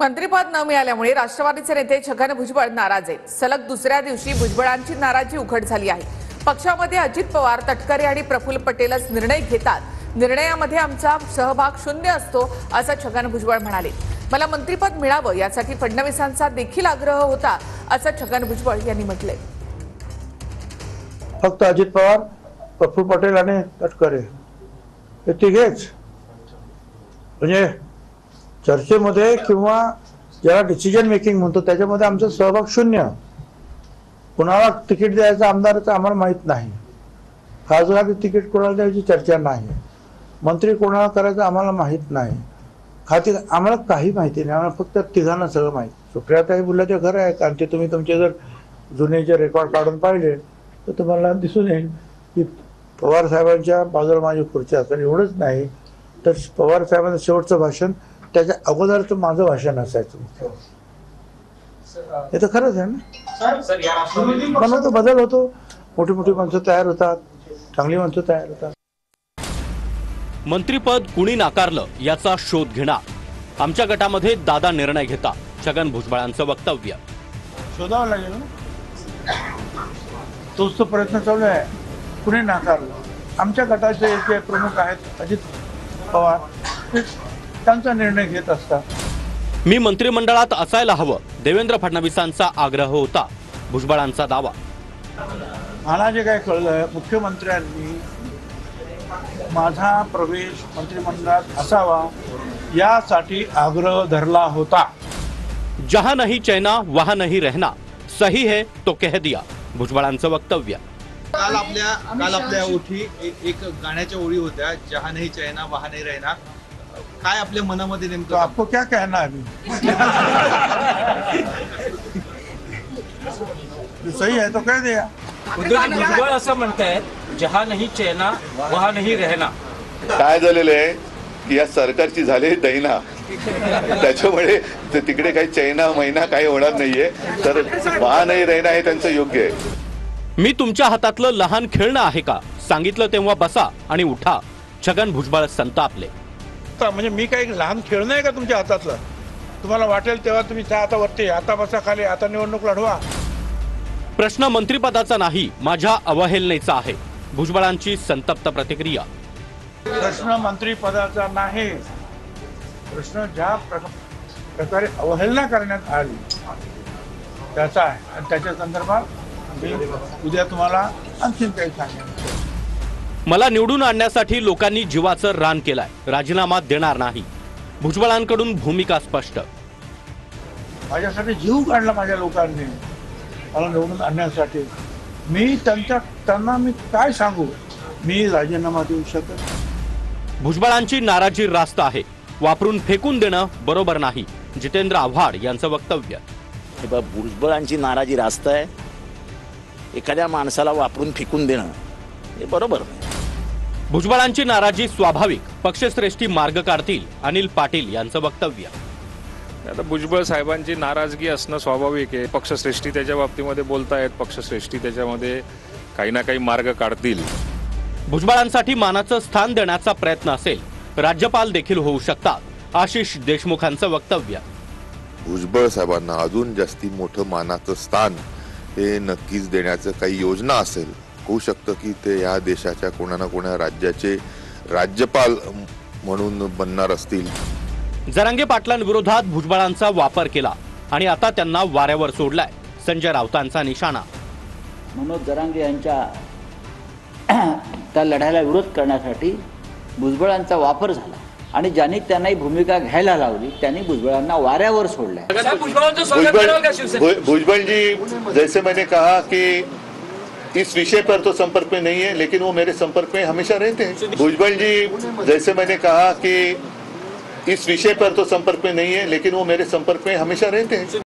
मंत्रिपद न मिळाल्यामुळे राष्ट्रवादीचे नेते छगन भुजबळ नाराज आहेत। सलग दुसऱ्या दिवशी भुजबळांची नाराजी उघड झाली आहे। पक्षामध्ये अजित पवार, तटकरे आणि प्रफुल्ल पटेलच निर्णय घेतात। निर्णयामध्ये आमचा सहभाग शून्य असतो असं छगन भुजबळ म्हणाले। मला मंत्रिपद मिळावं यासाठी फडणवीसांचा देखील आग्रह होता असं छगन भुजबळ यांनी म्हटलंय। फक्त अजित पवार, प्रफुल्ल पटेल आणि तटकरे हे तिघेच म्हणजे चर्चेमध्ये किंवा ज्याला डिसिजन मेकिंग म्हणतो त्याच्यामध्ये आमचा सहभाग शून्य। कुणाला तिकीट द्यायचं आमदाराचं आम्हाला माहित नाही, खासदार तिकीट कोणाला द्यायची चर्चा नाही, मंत्री कोणाला करायचं आम्हाला माहित नाही, खाती आम्हाला काही माहिती नाही, आम्हाला फक्त तिघांना सगळं माहिती। सुप्रियाताई बोलल्या ते खरं आहे, कारण ते तुम्ही तुमचे जर जुने जे रेकॉर्ड काढून पाहिले तर तुम्हाला दिसून येईल की पवार साहेबांच्या बाजूला माझी खुर्ची असेल। एवढंच नाही तर पवार साहेबांचं शेवटचं भाषण त्याच्या अगोदरचं माझं भाषण असायचं। हे तर खरंच आहे ना। पण तो बदल होतो, मोठी मोठी माणसं तयार होतात, चांगली माणसं तयार होतात। मंत्रिपद कुणी नाकारलं याचा शोध घेणार। आमच्या गटामध्ये दादा निर्णय घेता, छगन भुजबळांचं वक्तव्य। शोधावं लागेल ना, तोच तो प्रयत्न चालू आहे। कुणी नाकारलं, आमच्या गटाचे जे प्रमुख आहेत अजित पवार त्यांचा निर्णय घेत असतात। मी मंत्रिमंडळात असायला हवं, देवेंद्र फडणवीसांचा आग्रह होता, भुजबळांचा दावा। मला जे काय कळलं, मुख्यमंत्र्यांनी माझा प्रवेश मंत्रिमंडळात असावा यासाठी आग्रह धरला होता। जहां नहीं चैना वहां नहीं रहना, सही है तो कह दिया, भुजबळांचं वक्तव्य। काल आपल्या ओठी एक गाण्याच्या ओळी होत्या, जहां नहीं चैना वहां नहीं रहना। काय आपल्या मनामध्ये नेमकं तो आपको क्या कहना है अभी? सही है तो कह दिया। भुजबळ असं म्हणतायत, जहां नहीं चैना वहां नहीं रहना। काय झालेलं आहे की या सरकारची झाली दैना, त्याच्यामुळे तिकडे काही चैना महिना काही होणार नाहीये, तर वहां नाही रहना हे त्यांचं योग्य आहे। मी तुमच्या हातातलं लहान खेळणं आहे का, सांगितलं तेव्हा बसा आणि उठा, छगन भुजबळ संतापले। म्हणजे मी काही लहान खेळणं आहे का तुमच्या हातातलं? तुम्हाला वाटेल तेव्हा तुम्ही त्या आता वरती, आता बसा खाली, आता निवडणूक लढवा। प्रश्न मंत्रिपदाचा नाही, माझ्या अवहेलनेचा आहे, भुजबळांची संतप्त प्रतिक्रिया। प्रश्न मंत्रिपदाचा नाही, प्रश्न ज्या प्रकारे अवहेलना करण्यात आली त्याचा आहे, आणि त्याच्या संदर्भात मी उद्या तुम्हाला आणखीन काही सांगेन। मला निवडून आणण्यासाठी लोकांनी जीवाचं रान केलाय, राजीनामा देणार नाही, भुजबळांकडून भूमिका स्पष्ट। माझ्यासाठी जीव काढला माझ्या लोकांनी मला निवडून आणण्यासाठी। मी त्यांना मी काय सांगू, मी राजीनामा देऊ शकत। भुजबळांची नाराजी रास्त आहे, वापरून फेकून देणं बरोबर नाही, जितेंद्र आव्हाड यांचं वक्तव्य। भुजबळांची नाराजी रास्त आहे, एखाद्या माणसाला वापरून फेकून देणं हे बरोबर नाही। भुजबळांची नाराजी स्वाभाविक, पक्षश्रेष्ठी मार्ग काढतील, अनिल पाटील यांचं वक्तव्य। आता भुजबळ साहेबांची नाराजगी असणं स्वाभाविक आहे। पक्षश्रेष्ठी त्याच्या बाबतीमध्ये बोलतायत, पक्षश्रेष्ठी त्याच्यामध्ये काही ना काही मार्ग काढतील। भुजबळांसाठी मानाचं स्थान देण्याचा प्रयत्न असेल, राज्यपाल देखील होऊ शकतात, आशिष देशमुखांचं वक्तव्य। भुजबळ साहेबांना अजून जास्ती मोठं मानाचं स्थान हे नक्कीच देण्याचं काही योजना असेल, होऊ शकतं की ते या देशाच्या कोणा ना कोणा राज्याचे राज्यपाल म्हणून बनणार असतील। जरांगे पाटलांविरोधात भुजबळांचा वापर केला आणि आता त्यांना वाऱ्यावर सोडलाय, संजय राऊतांचा निशाणा। मनोज जरांगे यांच्या त्या लढ्याला विरोध करण्यासाठी भुजबळांचा वापर झाला आणि ज्यांनी त्यांनाही भूमिका घ्यायला लावली त्यांनी भुजबळांना वाऱ्यावर सोडलंय। भुजबल जी, जैसे मैंने कहा कि इस विषय पर तो संपर्क में नहीं है, लेकिन वो मेरे संपर्क में हमेशा रहते हैं। भुजबल जी, जैसे मैंने कहा कि इस विषय पर तो संपर्क में नहीं है, लेकिन वो मेरे संपर्क में हमेशा रहते हैं।